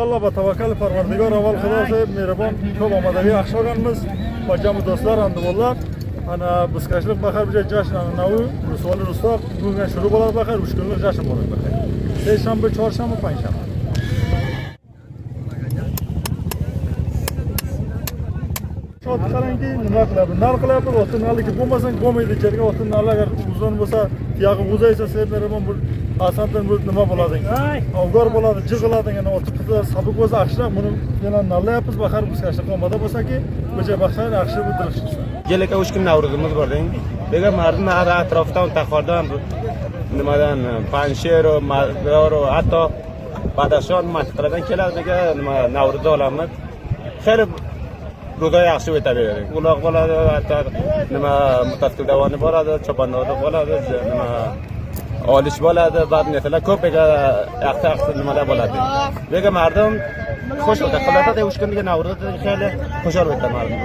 inshaalloh va tavakkal Parvardigor avval Xudo sevib mehribon ko'p omadali yaxshi olganmiz. Barchamiz do'stlar, hamdulillah. Ana bizkashlik baxar bir jashn anavi Rusoli Rustoq bugun shuru bo'ladi baxar 3 kunlik jashn bo'ladi baxar. Seshanba, chorshanba, payshanba. Shot qarangki, nima qiladi? Nal qiladi, o'tin naliki bo'lmasa bo'lmaydi. Icheriga o'tin nal agar uzun bo'lsa, tuyog'i uzaysa sevmerim bu asandan bu nima bo'ladi? Avgor bo'ladi, jig'iladi, yana o'tin qizlar sabiq bo'lsa yaxshi, buni yana nallayapmiz baxar bizkashlik omada bo'lsa-ki, bo'ja baxar yaxshi bitirishsin. Geleka 3 kun Navruzimiz bor deng. Bega mardum atrofdan taqordan nimadan Panshero, Madaro, hatto Badashon mantiqalardan keladi degan nima Navruzda olamiz. Xeyr ro'za yaxshi o'taveradi. Uloq bo'ladi, hatto nima mutasaddi davoni bo'ladi, cho'ponlarda bo'ladi, nima olish bo'ladi, ba'zi narsalar ko'piga yaxshi nimalar bo'ladi. Bega mardum xush o'ta qiladi, 3 kunga Navruzda xeyli xushor o'tadi mardum.